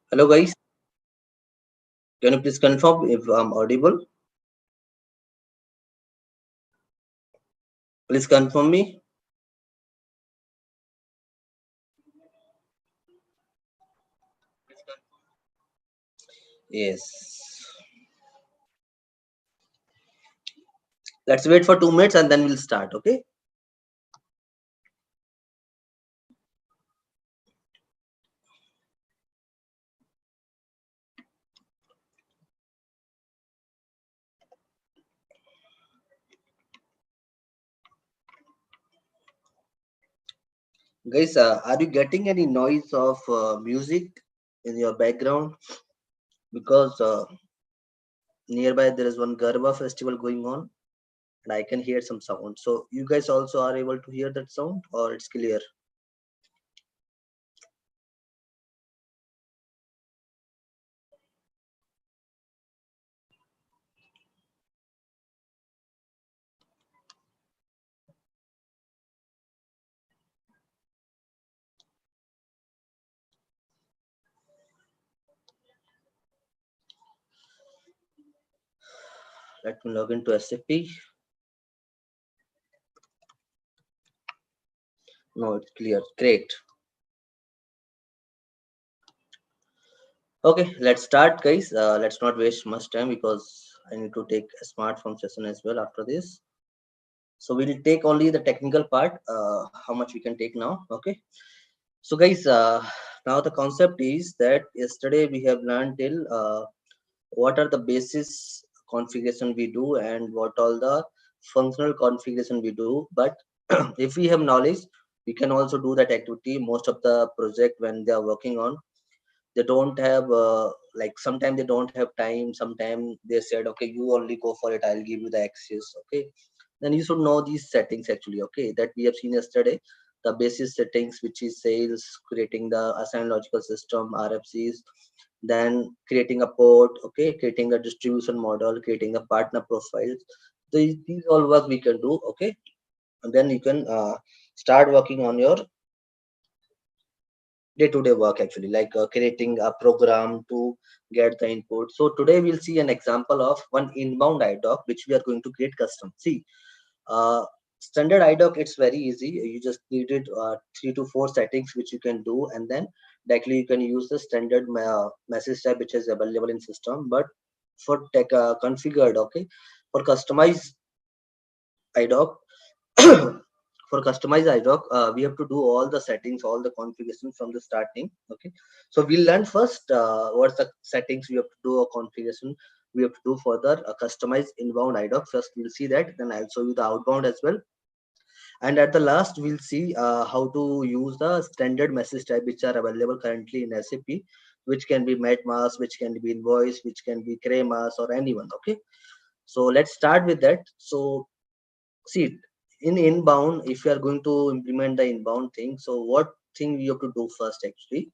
Hello guys, can you please confirm if I'm audible? Please confirm me. Yes. Let's wait for 2 minutes and then we'll start. Okay. Guys, are you getting any noise of music in your background? Because nearby there is one Garba festival going on and I can hear some sound. So you guys also are able to hear that sound or it's clear? Let me log into SAP. No, it's clear. Great. Okay, let's start, guys. Let's not waste much time because I need to take a smartphone session as well after this. So we'll take only the technical part, how much we can take now. Okay. So guys, now the concept is that yesterday we have learned till what are the basis configuration we do and what all the functional configuration we do. But if we have knowledge, we can also do that activity. Most of the project when they are working on, they don't have like sometimes they don't have time. Sometimes they said, okay, you only go for it, I'll give you the access. Okay, then you should know these settings actually, okay, that we have seen yesterday. The basis settings, which is sales, creating the assigned logical system, RFCs, then creating a port, okay, creating a distribution model, creating a partner profiles. These all work we can do. Okay, and then you can start working on your day-to-day work actually, like creating a program to get the input. So today we'll see an example of one inbound idoc which we are going to create custom. See, uh, standard idoc, it's very easy. You just needed 3 to 4 settings which you can do, and then directly you can use the standard message type which is available in system. But for tech configured, okay, for customized idoc, for customized idoc, we have to do all the settings, all the configuration from the starting. Okay, so we'll learn first what's the settings we have to do, a configuration we have to do for the customized inbound idoc. First we'll see that, then I'll show you the outbound as well, and at the last we'll see how to use the standard message type which are available currently in SAP, which can be metmask, which can be invoice, which can be cremas or anyone. Okay, so let's start with that. So see, in inbound, if you are going to implement the inbound thing, so what thing you have to do first actually?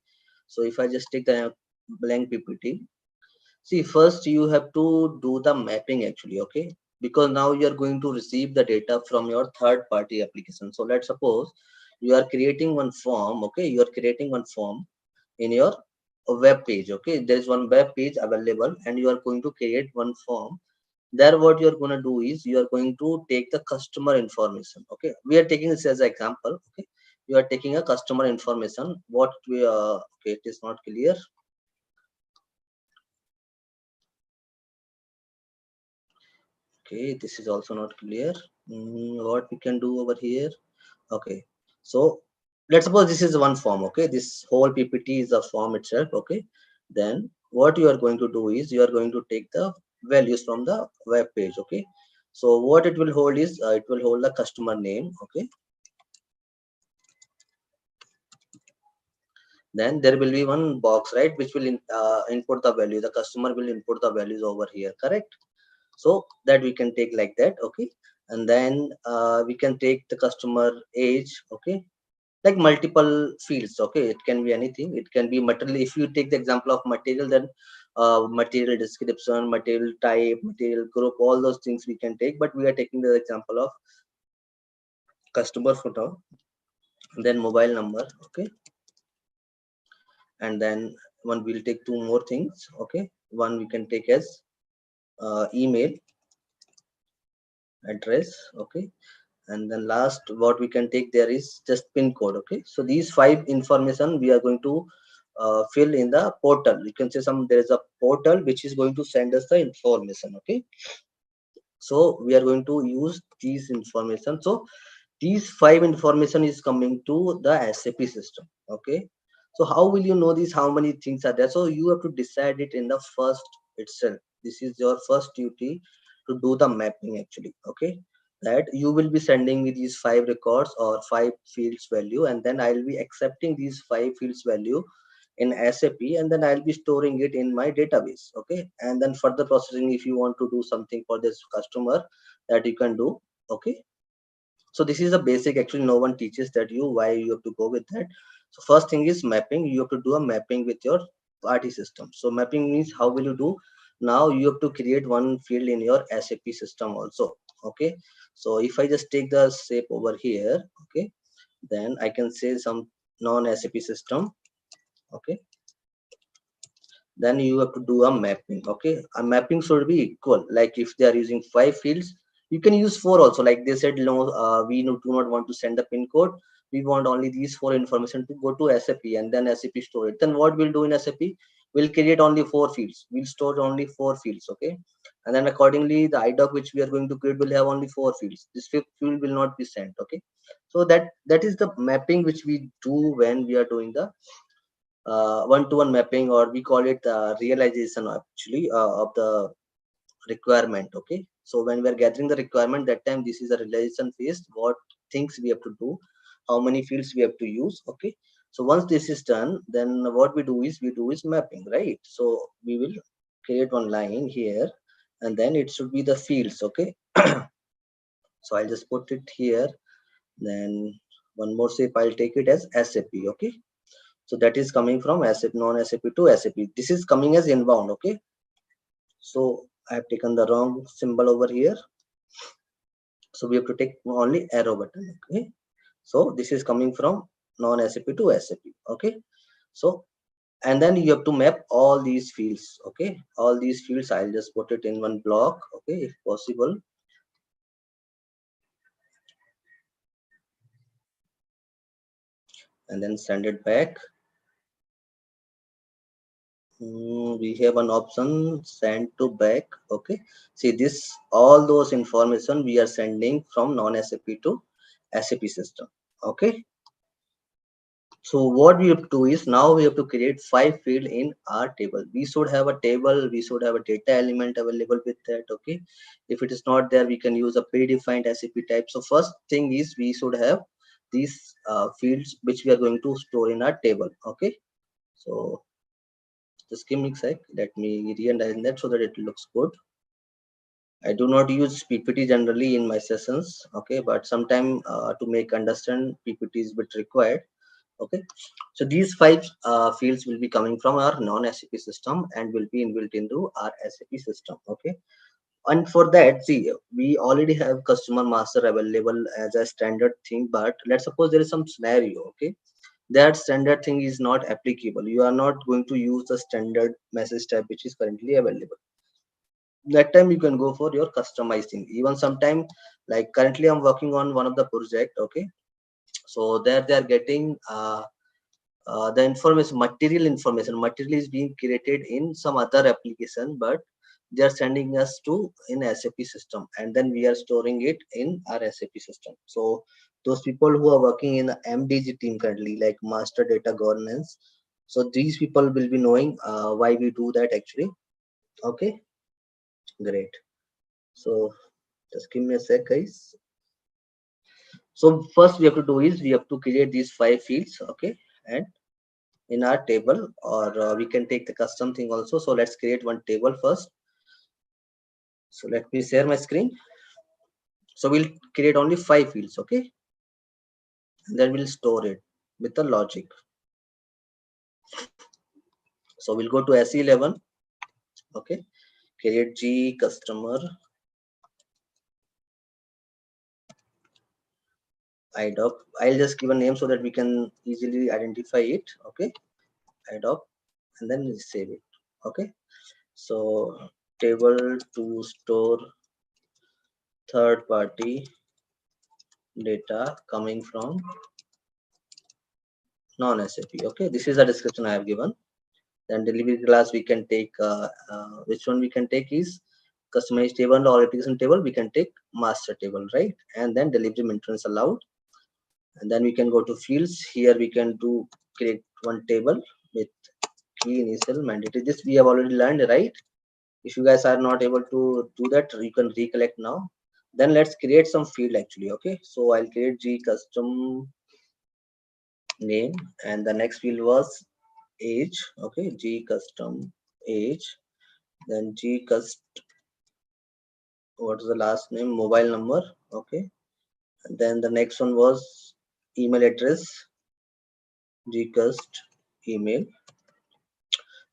So if I just take the blank PPT, see, first you have to do the mapping actually, okay? Because now you are going to receive the data from your third party application. So let's suppose you are creating one form, okay? You are creating one form in your web page, okay? There is one web page available and you are going to create one form. There what you're going to do is you are going to take the customer information. Okay, we are taking this as an example. Okay, you are taking a customer information. What we okay, it is not clear. Okay, this is also not clear. What we can do over here? Okay, so let's suppose this is one form. Okay, this whole PPT is a form itself. Okay, then what you are going to do is you are going to take the values from the web page. Okay, so what it will hold is it will hold the customer name. Okay, then there will be one box, right, which will input the value. The customer will input the values over here, correct? So that we can take like that. Okay, and then we can take the customer age. Okay, like multiple fields. Okay, it can be anything. It can be material. If you take the example of material, then material description, material type, material group, all those things we can take. But we are taking the example of customer photo, then mobile number. Okay, and then one we'll take two more things. Okay, one we can take as email address. Okay, and then last what we can take there is just pin code. Okay, so these five information we are going to fill in the portal. You can say there is a portal which is going to send us the information. Okay, so we are going to use these information. So these five information is coming to the SAP system. Okay, so how will you know this, how many things are there? So you have to decide it in the first itself. This is your first duty to do the mapping actually. Okay, that you will be sending me these five records or five fields value, and then I'll be accepting these five fields value in SAP, and then I'll be storing it in my database. Okay, and then further processing, if you want to do something for this customer, that you can do. Okay, so this is a basic, actually no one teaches that you why you have to go with that. So first thing is mapping. You have to do a mapping with your party system. So mapping means how will you do? Now you have to create one field in your SAP system also. Okay, so if I just take the shape over here, okay, then I can say some non-SAP system. Okay, then you have to do a mapping. Okay, a mapping should be equal. Like if they are using five fields, you can use four also. Like they said, no, do not want to send the pin code, we want only these four information to go to SAP, and then SAP store it. Then what we'll do in SAP, we'll create only four fields, we'll store only four fields. Okay, and then accordingly the IDOC which we are going to create will have only four fields. This fifth field will not be sent. Okay, so that is the mapping which we do when we are doing the one-to-one mapping, or we call it realization actually of the requirement. Okay, so when we are gathering the requirement, that time this is a realization phase, what things we have to do, how many fields we have to use. Okay, so once this is done, then what we do is mapping, right? So we will create one line here, and then it should be the fields. Okay, so I'll just put it here. Then one more shape, I'll take it as SAP. Okay, so that is coming from SAP, non-SAP to SAP. This is coming as inbound. Okay, so I have taken the wrong symbol over here. So we have to take only arrow button. Okay, so this is coming from non-SAP to SAP. Okay, so and then you have to map all these fields. Okay, all these fields I'll just put it in one block. Okay, if possible, and then send it back. We have an option send to back. Okay, see this, all those information we are sending from non-SAP to SAP system. Okay, so what we have to do is now we have to create five field in our table. We should have a table, we should have a data element available with that. Okay, if it is not there, we can use a predefined SAP type. So first thing is we should have these fields which we are going to store in our table. Okay, so just give me a sec, let me re-underline that so that it looks good. I do not use PPT generally in my sessions. Okay, but sometime to make understand PPT is bit required. Okay, so these five fields will be coming from our non-SAP system and will be inbuilt into our SAP system. Okay, and for that, see, we already have customer master available as a standard thing, but let's suppose there is some scenario. Okay, that standard thing is not applicable, you are not going to use the standard message type which is currently available. That time you can go for your customizing. Even sometime, like currently I'm working on one of the project. Okay, so there they are getting the information, material is being created in some other application, but they are sending us to in SAP system, and then we are storing it in our SAP system. So those people who are working in the MDG team currently, like master data governance, so these people will be knowing why we do that actually. Okay, great. So just give me a sec, guys. So first we have to do is we have to create these five fields. Okay, and in our table, or we can take the custom thing also. So let's create one table first. So let me share my screen. So we'll create only five fields. Okay, and then we'll store it with the logic. So we'll go to SE11. Okay, create G customer IDOC. I'll just give a name so that we can easily identify it. Okay, IDOC, and then we save it. Okay, so table to store third party data coming from non-SAP. Okay, this is the description I have given. Then delivery class we can take which one we can take is customized table or application table. We can take master table, right? And then delivery maintenance allowed. And then we can go to fields. Here we can do create one table with key initial mandatory. This we have already learned, right? If you guys are not able to do that, you can recollect now. Then let's create some field actually. Okay, so I'll create G custom name, and the next field was age. Okay, G custom age. Then G cust, what is the last name, mobile number. Okay, and then the next one was email address, G cust email.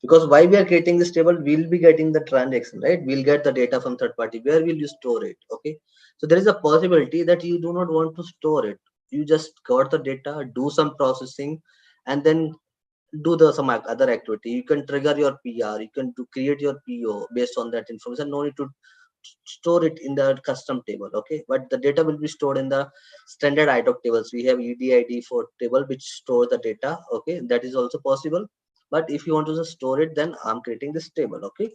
Because why we are creating this table, we'll be getting the transaction, right? We'll get the data from third party. Where will you store it? Okay, so there is a possibility that you do not want to store it. You just got the data, do some processing, and then do the some other activity. You can trigger your PR, you can do create your PO based on that information. No need to store it in the custom table. Okay, but the data will be stored in the standard IDOC tables. We have EDID for table which store the data. Okay, that is also possible. But if you want to just store it, then I'm creating this table. Okay,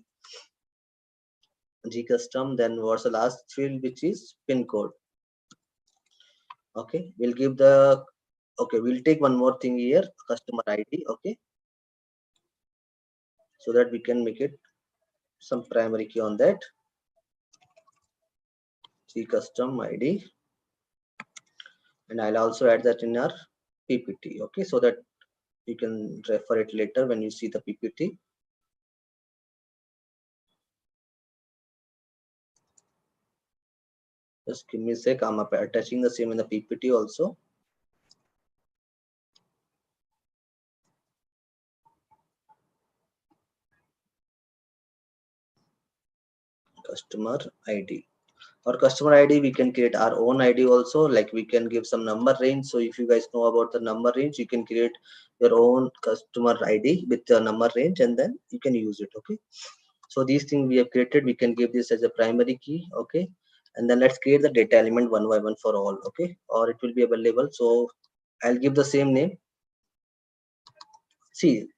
G custom. Then what's the last field, which is pin code. Okay, we'll give the, okay, we'll take one more thing here, customer ID. Okay, so that we can make it some primary key on that. G custom ID, and I'll also add that in our PPT. Okay, so that you can refer it later when you see the PPT. Just give me a sec. I'm attaching the same in the PPT also. Customer ID. Or customer ID, we can create our own ID also. Like we can give some number range. So if you guys know about the number range, you can create your own customer ID with the number range, and then you can use it. Okay, so these things we have created, we can give this as a primary key. Okay, and then let's create the data element one by one for all. Okay, or it will be available. So I'll give the same name. See,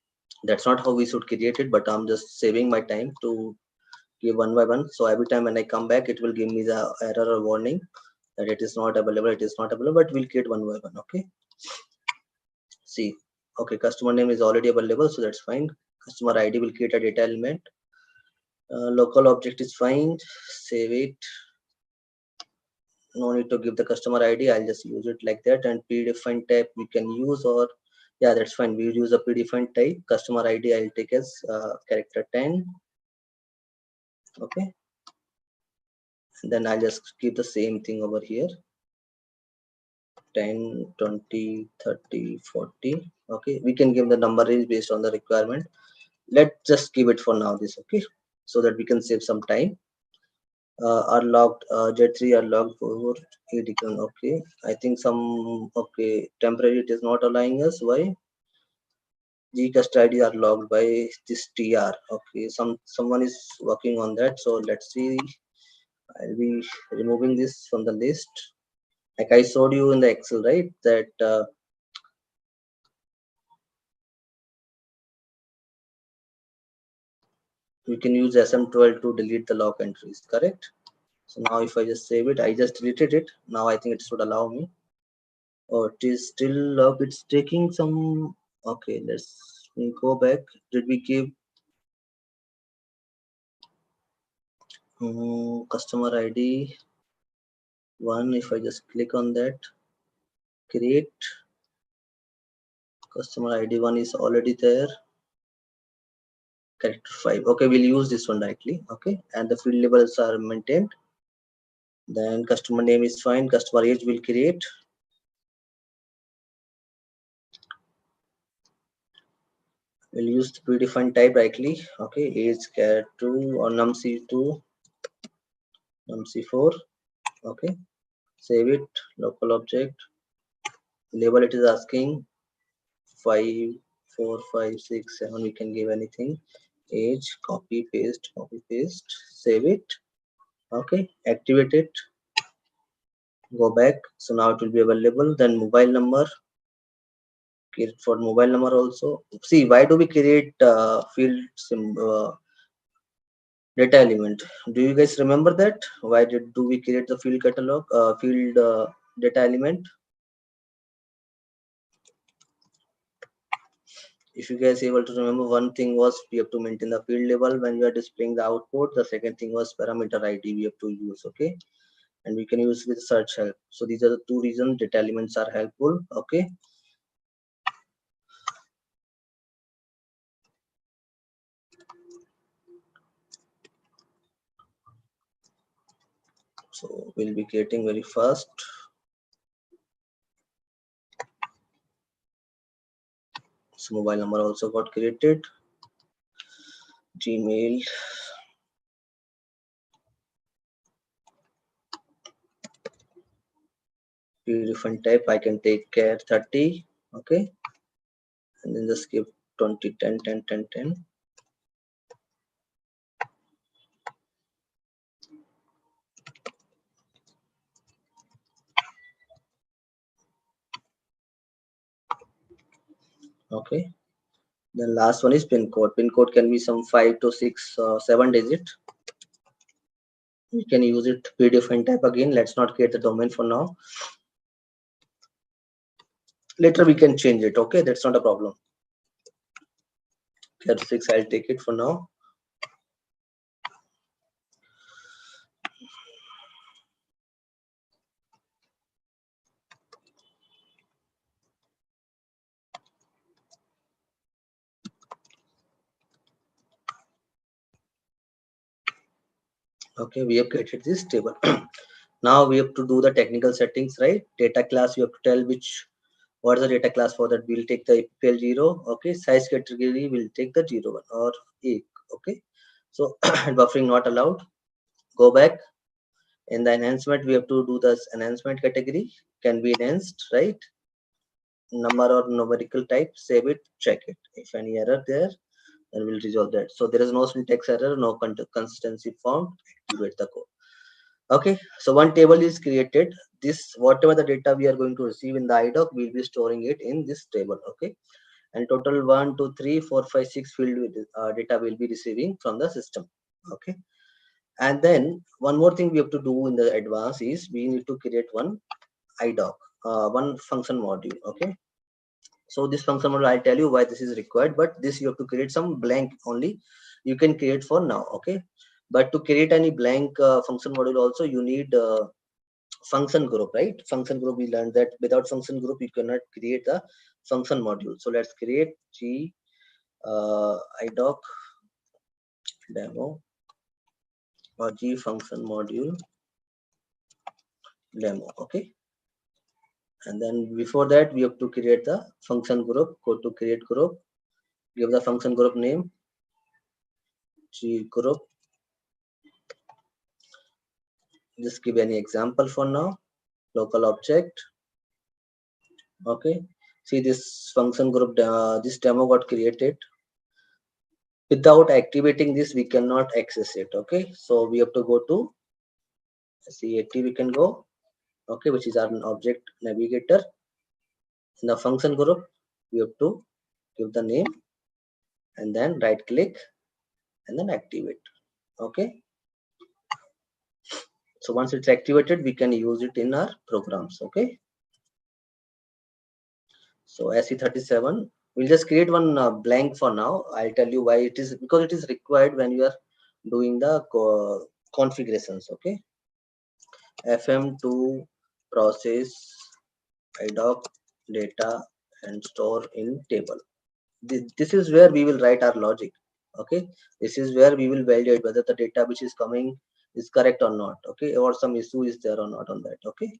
that's not how we should create it, but I'm just saving my time to give one by one. So every time when I come back, it will give me the error or warning that it is not available, it is not available, but we'll create one by one. Okay, see, okay, customer name is already available, so that's fine. Customer ID will create a data element. Local object is fine, save it. No need to give the customer ID, I'll just use it like that. And predefined type we can use, or yeah, that's fine, we use a predefined type. Customer ID I'll take as character 10. Okay, and then I'll just keep the same thing over here, 10, 20, 30, 40. Okay, we can give the number range based on the requirement. Let's just give it for now this. Okay, so that we can save some time. Are logged, J3 are logged for edition. Okay, I think some, okay, temporary it is not allowing us. Why? G custody are logged by this TR. Okay, someone is working on that. So let's see. I'll be removing this from the list. Like I showed you in the Excel, right? That we can use SM12 to delete the log entries, correct? So now if I just save it, I just deleted it. Now I think it should allow me. Oh, it is still log. It's taking some. Okay, let's go back. Did we give customer ID one? If I just click on that, create customer ID one is already there. Character 5. Okay, we'll use this one directly. Okay, and the field labels are maintained. Then customer name is fine. Customer age will create. We'll use the predefined type directly. Okay, age char2 or num_c2, num_c4. Okay, save it. Local object label, it is asking 5 4 5 6 7, we can give anything. Age, copy paste, save it. Okay, activate it, go back. So now it will be available. Then mobile number, create for mobile number also. See, why do we create field data element? Do you guys remember that? Why do we create the field catalog field data element? If you guys able to remember, one thing was we have to maintain the field label when we are displaying the output. The second thing was parameter id we have to use. Okay, and we can use with search help. So these are the two reasons data elements are helpful. Okay, so we'll be creating very fast. So mobile number also got created. Gmail, different type. I can take care 30. Okay, and then just give 20 10 10 10 10. Okay, then last one is pin code. Pin code can be some 5 to 6 7 digit. We can use it predefined type again. Let's not create the domain for now. Later we can change it. Okay, that's not a problem. Care 6, I'll take it for now. Okay, we have created this table. Now we have to do the technical settings, right? Data class, you have to tell what is the data class for that. We'll take the APL 0. Okay, size category, we'll take the 0 1 or 8. Okay, so buffering not allowed. Go back. In the enhancement, we have to do this enhancement category, can be enhanced, right? Number or numerical type, save it, check it. If any error there, then we'll resolve that. So there is no syntax error, no consistency found. Activate the code. Okay, so one table is created. This, whatever the data we are going to receive in the IDOC, we'll be storing it in this table. Okay, and total 1 2 3 4 5 6 field data will be receiving from the system. Okay, and then one more thing we have to do in the advance is we need to create one IDOC, one function module. Okay, so this function module, I'll tell you why this is required, but this you have to create some blank only. You can create for now. Okay, but to create any blank function module also, you need function group, right? Function group, we learned that without function group you cannot create a function module. So let's create G IDOC demo or G function module demo. Okay, and then before that we have to create the function group. Go to create group, give the function group name G group. Just give any example for now. Local object. Okay, see this function group, this demo got created. Without activating this, we cannot access it. Okay, so we have to go to CAT, we can go. Okay, which is our object navigator. In the function group, we have to give the name and then right click and then activate. Okay, so once it's activated, we can use it in our programs. Okay, so SE37, we'll just create one blank for now. I'll tell you why it is, because it is required when you are doing the configurations. Okay, FM2 process IDOC data and store in table. This is where we will write our logic. Okay, this is where we will validate whether the data which is coming is correct or not. Okay, or some issue is there or not on that. Okay,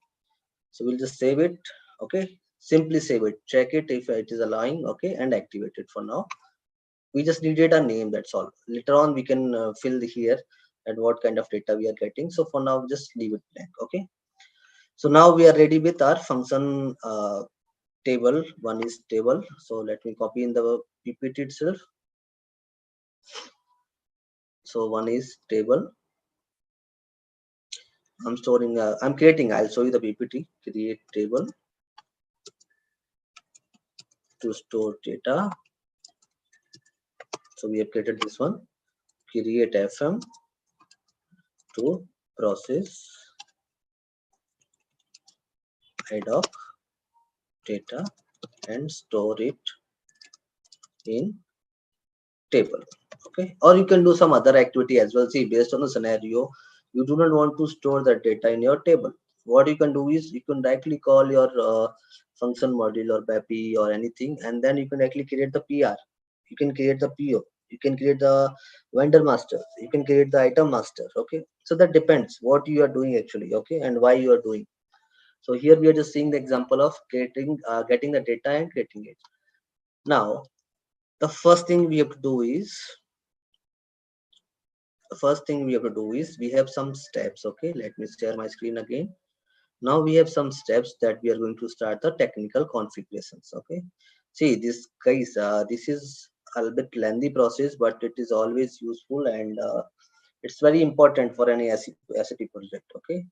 so we'll just save it. Okay, simply save it, check it if it is allowing. Okay, and activate it. For now we just needed a name, that's all. Later on we can fill here at what kind of data we are getting. So for now just leave it blank. Okay, so now we are ready with our function table, one is table. So let me copy in the PPT itself. So one is table. I'm storing, I'm creating, I'll show you the PPT. Create table to store data. So we have created this one. Create FM to process IDOC data and store it in table. Okay, or you can do some other activity as well. See, based on the scenario, you do not want to store that data in your table. What you can do is you can directly call your function module or BAPI or anything, and then you can actually create the PR. You can create the PO. You can create the vendor master. You can create the item master. Okay, so that depends what you are doing actually. Okay, and why you are doing. So here we are just seeing the example of creating, getting the data and creating it. Now, the first thing we have to do is we have some steps. Okay, let me share my screen again. Now we have some steps that we are going to start the technical configurations. Okay, see this guys, this is a little bit lengthy process, but it is always useful, and it's very important for any SAP project. Okay,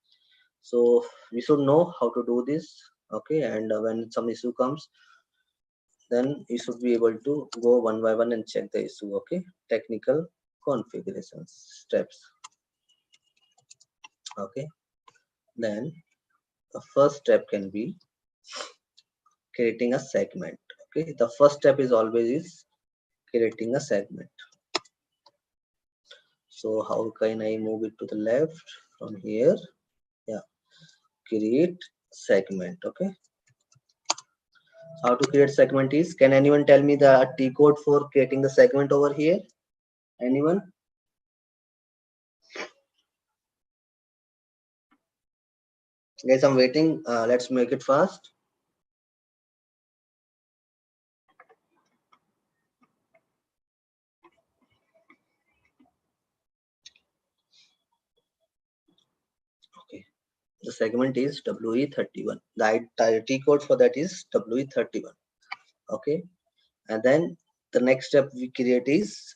so we should know how to do this. Okay, and when some issue comes, then you should be able to go one by one and check the issue. Okay, technical configurations steps. Okay, then the first step can be creating a segment. Okay, the first step is always is creating a segment. So how can I move it to the left from here? Yeah, create segment. Okay, how to create segment is, can anyone tell me the T code for creating the segment over here? Anyone? Guys, I'm waiting. Let's make it fast. Okay, the segment is WE31. The T code for that is WE31. Okay, and then the next step we create is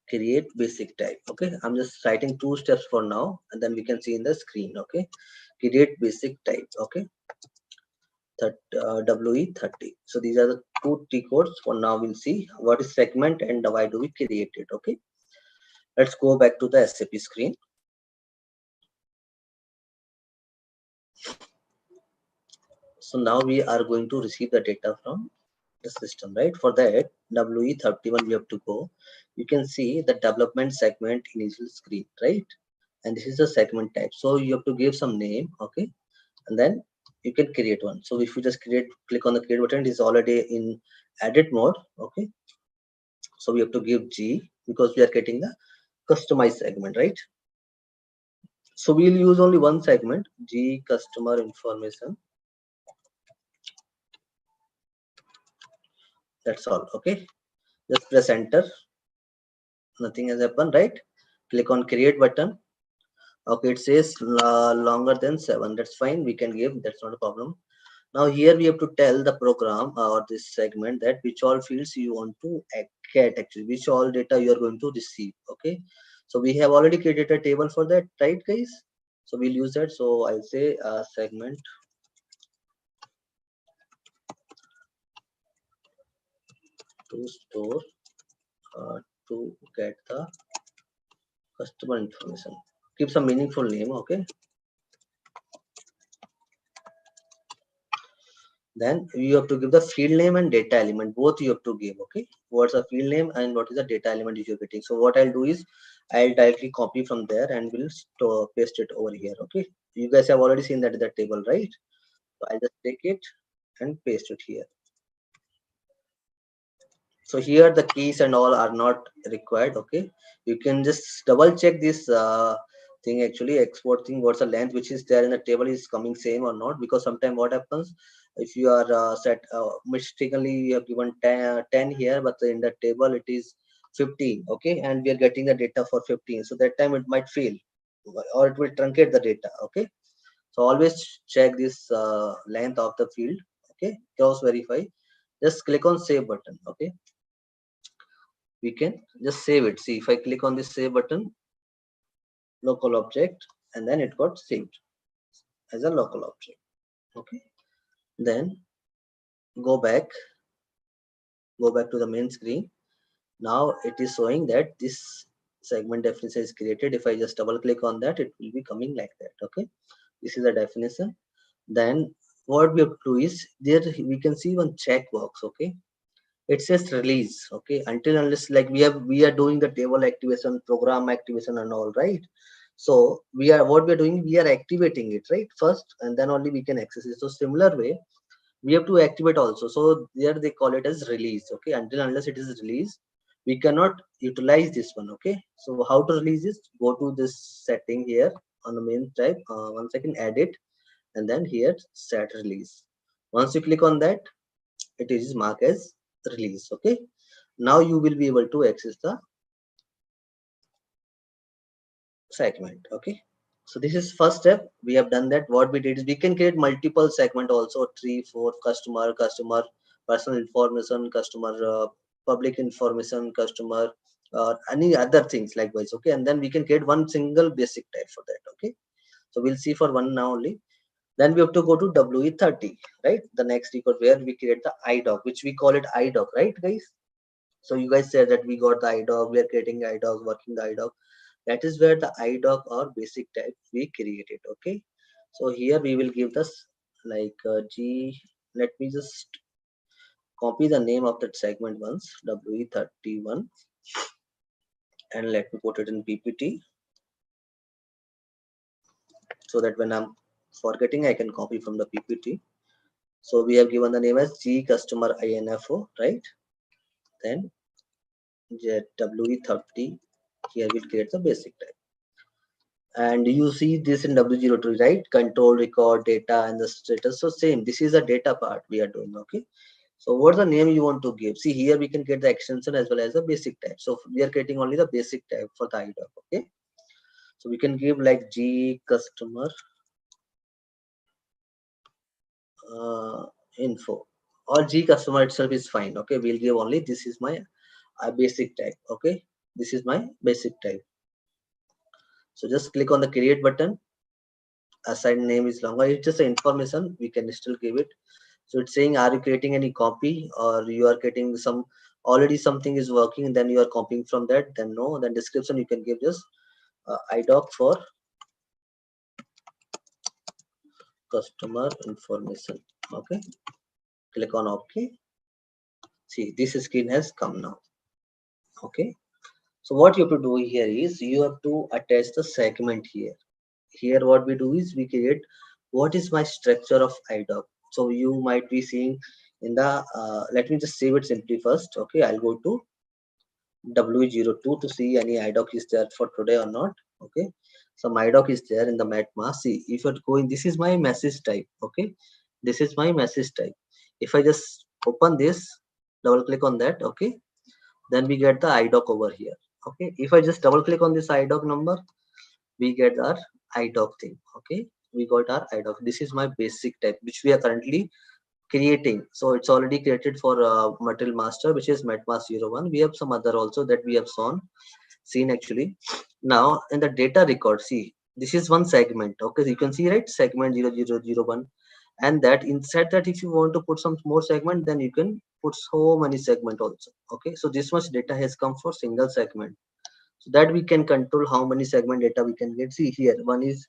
create basic type. Okay, I'm just writing two steps for now, and then we can see in the screen. Okay, create basic type. Okay, that WE30. So these are the two T codes for now. We'll see what is segment and why do we create it. Okay, let's go back to the SAP screen. So now we are going to receive the data from the system, right? For that WE31 we have to go. You can see the development segment initial screen, right? And this is the segment type. So you have to give some name. Okay, and then you can create one. So if you just click on the create button, it is already in edit mode. Okay, so we have to give G because we are getting the customized segment, right? So we'll use only one segment, G customer information. That's all. Okay, just press enter. Nothing has happened, right? Click on create button. Okay, it says longer than 7. That's fine, we can give, that's not a problem. Now here we have to tell the program or this segment that which all fields you want to get, actually which all data you are going to receive. Okay, so we have already created a table for that, right guys? So we'll use that. So I'll say segment to store to get the customer information. Keep some meaningful name. Okay, then you have to give the field name and data element, both you have to give. Okay, what's the field name and what is the data element you're getting. So what I'll do is I'll directly copy from there and will store paste it over here. Okay, you guys have already seen that in the table, right? So I'll just take it and paste it here. So here the keys and all are not required. Okay, you can just double check this thing, actually export thing, what's the length which is there in the table is coming same or not, because sometimes what happens if you are set mistakenly you have given 10 here, but in the table it is 15. Okay, and we are getting the data for 15, so that time it might fail or it will truncate the data. Okay, so always check this length of the field. Okay, cross verify. Just click on save button. Okay, we can just save it. See, if I click on this save button, local object, and then it got saved as a local object. Okay, then go back to the main screen. Now it is showing that this segment definition is created. If I just double click on that, it will be coming like that. Okay, this is the definition. Then what we have to do is, there we can see one checkbox. Okay, it says release. Okay, until unless, like, we are doing the table activation, program activation and all, right? So what we are doing, we are activating it, right, first, and then only we can access it. So similar way, we have to activate also. So there they call it as release. Okay, until unless it is released, we cannot utilize this one. Okay, so how to release this? Go to this setting here on the main type. One second, edit, and then here set release. Once you click on that, it is marked as release. Okay, now you will be able to access the segment. Okay, so this is first step. We have done that. What we did is, we can create multiple segment also, 3 4, customer personal information, customer public information, customer any other things likewise. Okay, and then we can create one single basic type for that. Okay, so we'll see for one now only. Then we have to go to WE30, right? The next record where we create the IDOC, which we call it IDOC, right, guys? So you guys said that we got the IDOC, we are creating IDOC, working the IDOC. That is where the IDOC or basic type we created. Okay, so here we will give this like G. Let me just copy the name of that segment once, WE31, and let me put it in PPT, so that when I'm forgetting, I can copy from the PPT. So we have given the name as G customer info, right? Then WE30, here we'll create the basic type. And you see this in W02, right? Control, record, data, and the status. So same, this is the data part we are doing. Okay, so what's the name you want to give? See, here we can get the extension as well as the basic type. So we are creating only the basic type for the IDOC. Okay, so we can give like G customer info, or G customer itself is fine. Okay, we'll give only this is my basic type. Okay, this is my basic type. So just click on the create button. Assigned name is longer, it's just information, we can still give it. So it's saying, are you creating any copy, or you are getting some already something is working and then you are copying from that? Then no. Then description you can give just IDOC for customer information. Okay, click on OK. See, this screen has come now. Okay, so what you have to do here is, you have to attach the segment here. Here what we do is, we create what is my structure of IDOC. So you might be seeing in the let me just save it simply first. Okay, I'll go to W02 to see any IDOC is there for today or not. Okay, so my IDOC is there in the MatMask. See, if you're going, this is my message type. Okay, this is my message type. If I just open this, double click on that. Okay, then we get the IDOC over here. Okay, if I just double click on this IDOC number, we get our IDOC thing. Okay, we got our IDOC. This is my basic type which we are currently creating. So it's already created for material master, which is MatMask 01. We have some other also that we have seen actually. Now in the data record, see, this is one segment. Okay, so you can see, right, segment 0001, and that inside that, if you want to put some more segment, then you can put so many segment also. Okay, so this much data has come for single segment, so that we can control how many segment data we can get. See here, one is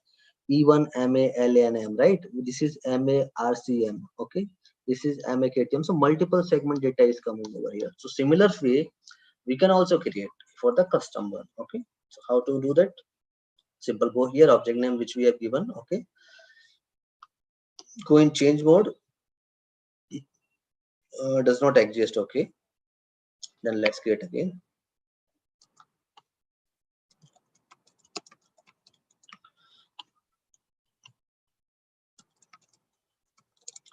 E1 MALANM, right? This is MARCM. Okay, this is MAKTM. So multiple segment data is coming over here. So similar way we can also create for the custom one. Okay, so how to do that? Simple, go here, object name which we have given. Okay, go in change mode, does not exist. Okay, then let's create again.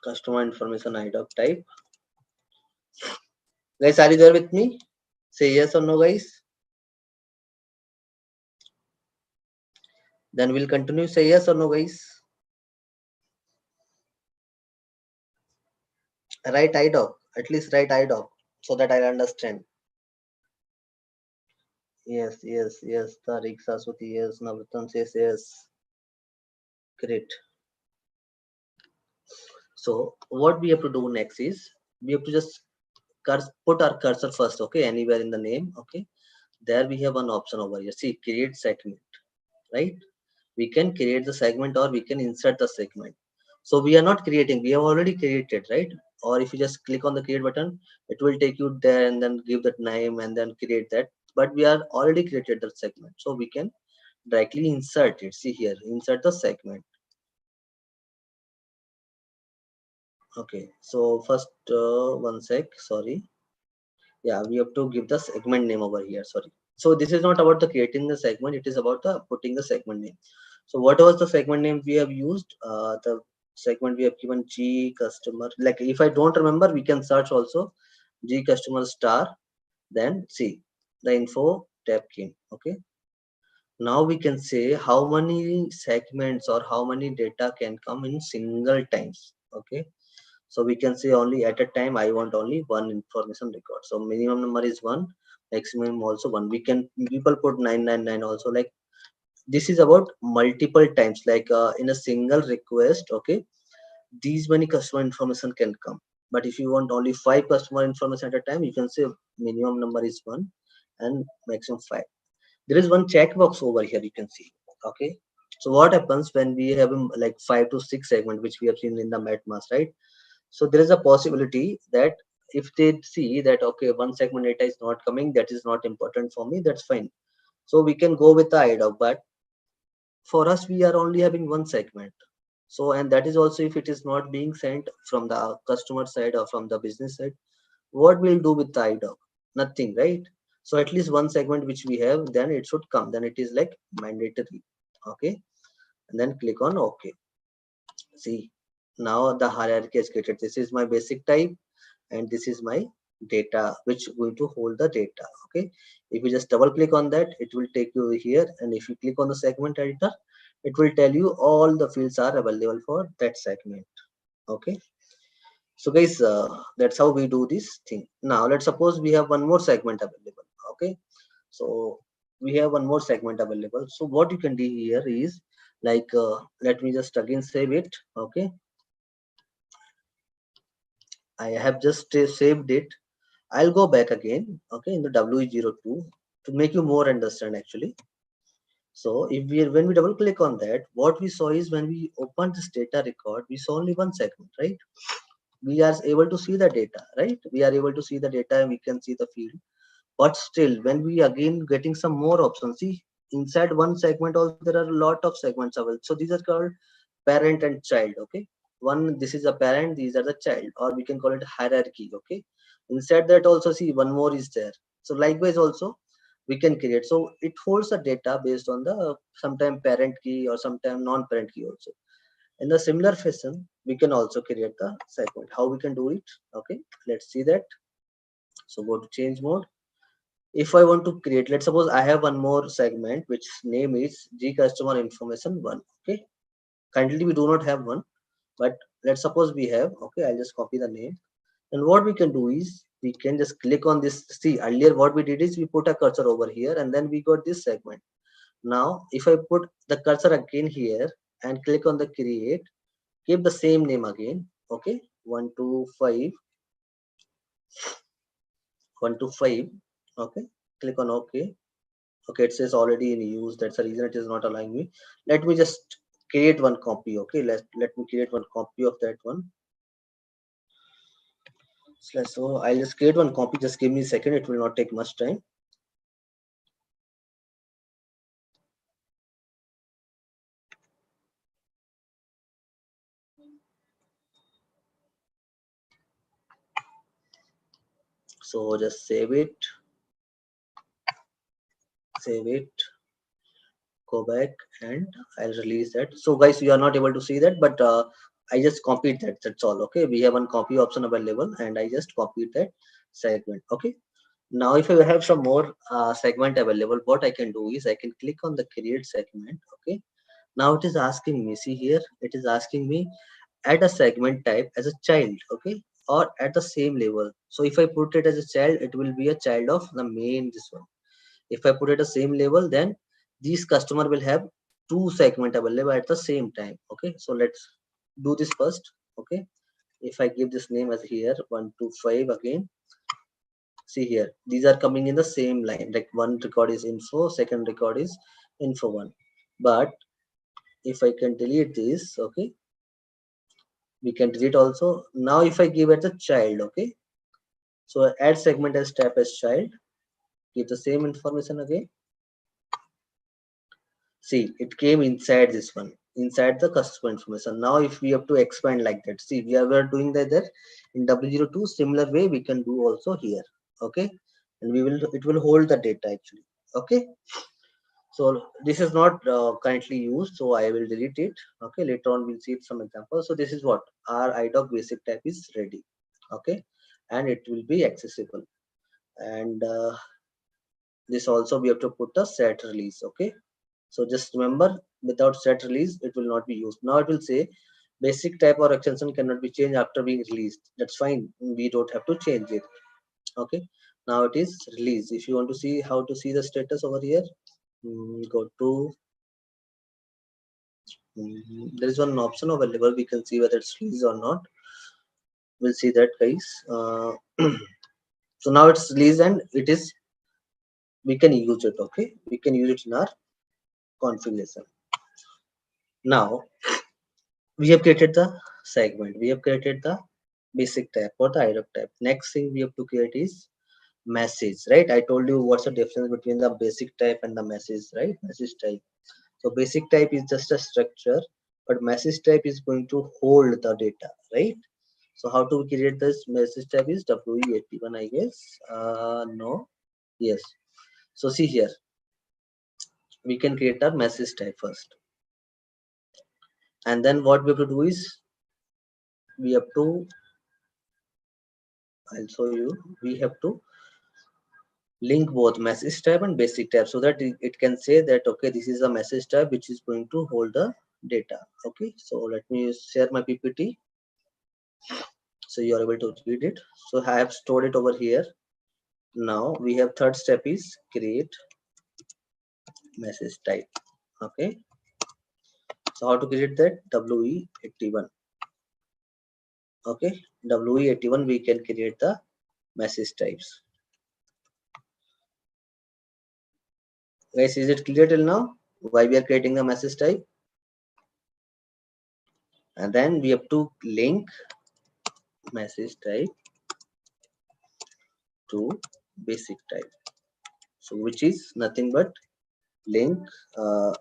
Customer information IDOC type. Guys, are you there with me? Say yes or no, guys. Then we'll continue. Say yes or no, guys. Write IDOC, at least write IDOC so that I'll understand. Yes, yes, yes. Tariq Sasuti, yes. Navratan says yes. Great. So what we have to do next is we have to just put our cursor first, okay, anywhere in the name, okay. There we have one option over here. See, create segment, right? We can create the segment or we can insert the segment. So we are not creating, we have already created, right? Or if you just click on the create button, it will take you there and then give that name and then create that. But we are already created the segment, so we can directly insert it. See here, insert the segment. Okay, so first one sec, sorry. Yeah, we have to give the segment name over here, sorry. So this is not about the creating the segment, it is about the putting the segment name. So what was the segment name we have used? The segment we have given G customer, like if I don't remember, we can search also G customer star, then see the info tab came. Okay, now we can say how many segments or how many data can come in single times. Okay, so we can say only at a time I want only one information record. So minimum number is one, maximum also one. We can, people put 999 also, like this is about multiple times, like in a single request. Okay, these many customer information can come. But if you want only 5 customer information at a time, you can say minimum number is one and maximum 5. There is one checkbox over here, you can see. Okay, so what happens when we have like 5 to 6 segment, which we have seen in the MatMask, right? So there is a possibility that if they see that okay, one segment data is not coming, that is not important for me, that's fine. So we can go with the IDOC. But for us, we are only having one segment. So, and that is also if it is not being sent from the customer side or from the business side, what we'll do with the IDOC? Nothing, right? So at least one segment which we have, then it should come. Then it is like mandatory. Okay, and then click on OK. See, now the hierarchy is created. This is my basic type and this is my data, which is going to hold the data. Okay, if you just double click on that, it will take you here, and if you click on the segment editor, it will tell you all the fields are available for that segment. Okay, so guys, that's how we do this thing. Now let's suppose we have one more segment available. Okay, so we have one more segment available. So what you can do here is like let me just again save it. Okay, I have just saved it. I'll go back again, okay, in the W02 to make you more understand actually. So if we, when we double click on that, what we saw is when we open this data record, we saw only one segment, right? We are able to see the data, right? We are able to see the data and we can see the field. But still, when we again getting some more options, see inside one segment also there are a lot of segments available. So these are called parent and child. Okay, one, this is a parent, these are the child, or we can call it hierarchy. Okay, inside that also see one more is there. So likewise also we can create. So it holds the data based on the sometime parent key or sometime non-parent key also. In the similar fashion, we can also create the segment. How we can do it? Okay, let's see that. So go to change mode. If I want to create, let's suppose I have one more segment which name is G customer information one. Okay, currently we do not have one, but let's suppose we have. Okay, I'll just copy the name, and what we can do is we can just click on this. See, earlier what we did is we put a cursor over here and then we got this segment. Now if I put the cursor again here and click on the create, keep the same name again. Okay, 125 125. Okay, click on OK. Okay, it says already in use, that's the reason it is not allowing me. Let me just create one copy. Okay, let me create one copy of that one. So I'll just create one copy, just give me a second, it will not take much time. So just save it, go back, and I'll release that. So guys, you are not able to see that, but I just copied that, that's all. Okay, we have one copy option available and I just copied that segment. Okay, now if I have some more segment available, what I can do is I can click on the create segment. Okay, now it is asking me, see here, it is asking me add a segment type as a child. Okay, or at the same level. So if I put it as a child, it will be a child of the main this one. If I put it at the same level, then these customer will have two segment available at the same time. Okay, so let's do this first. Okay, if I give this name as here 125 again, see here, these are coming in the same line, like one record is info, second record is info one. But if I can delete this, okay, we can delete also. Now if I give it a child, okay, so add segment as type as child, give the same information again. See, it came inside this one, inside the customer information. Now if we have to expand like that, see, we are doing that there in W02, similar way we can do also here. Okay, and it will hold the data actually. Okay, so this is not currently used, so I will delete it. Okay, later on we'll see some examples. So this is what our IDOC basic type is ready. Okay, and it will be accessible. And this also we have to put a set release. Okay, so just remember, without set release it will not be used. Now it will say basic type or extension cannot be changed after being released. That's fine, we don't have to change it. Okay, now it is released. If you want to see how to see the status over here, go to there is one option available, we can see whether it's released or not. We'll see that, guys. So now it's released and it is, we can use it. Okay, we can use it in our configuration. Now we have created the segment, we have created the basic type or the IDOC type. Next thing we have to create is message, right? I told you what's the difference between the basic type and the message, right? Message type. So basic type is just a structure, but message type is going to hold the data, right? So how to create this message type is WE81, I guess. No, yes. So see here, we can create a message type first, and then what we have to do is we have to, I'll show you, we have to link both message type and basic type, so that it can say that okay, this is a message type which is going to hold the data. Okay, so let me share my PPT so you are able to read it. So I have stored it over here. Now we have third step is create message type. Okay, so how to create that? WE81. Okay, WE81 we can create the message types. Guys, is it clear till now why we are creating the message type? And then we have to link message type to basic type, so which is nothing but link uh,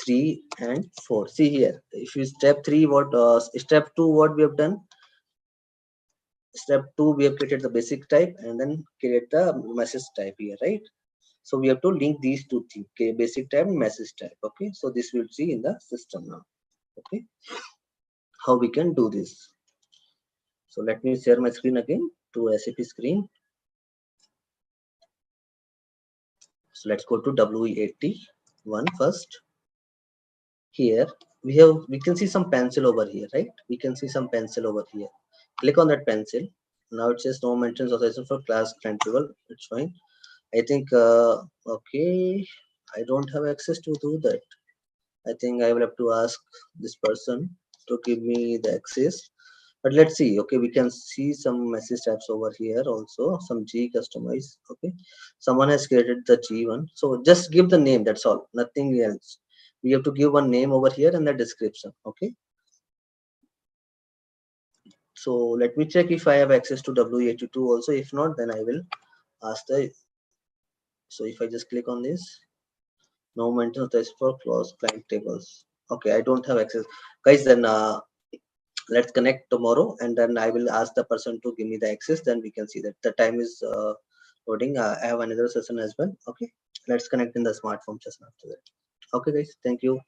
3 and 4. See here, if you step 3, what step 2, what we have done? Step 2, we have created the basic type and then create the message type here, right? So we have to link these two things, okay, basic type and message type. Okay, so this we'll see in the system now. Okay, how we can do this. So let me share my screen again to SAP screen. So let's go to WE81 first. Here we can see some pencil over here, right? We can see some pencil over here. Click on that pencil. Now it says no maintenance authorization for class client level. It's fine. I think okay, I don't have access to do that. I think I will have to ask this person to give me the access. But let's see. Okay, we can see some message types over here also. Some G customize. Okay, someone has created the G one. So just give the name. That's all. Nothing else. We have to give one name over here and the description. Okay. So let me check if I have access to W82 also. If not, then I will ask the. So if I just click on this, no maintenance test for close client tables. Okay, I don't have access, guys. Then let's connect tomorrow, and then I will ask the person to give me the access. Then we can see that the time is loading. I have another session as well. Okay, let's connect in the smartphone session after that. Okay, guys. Thank you.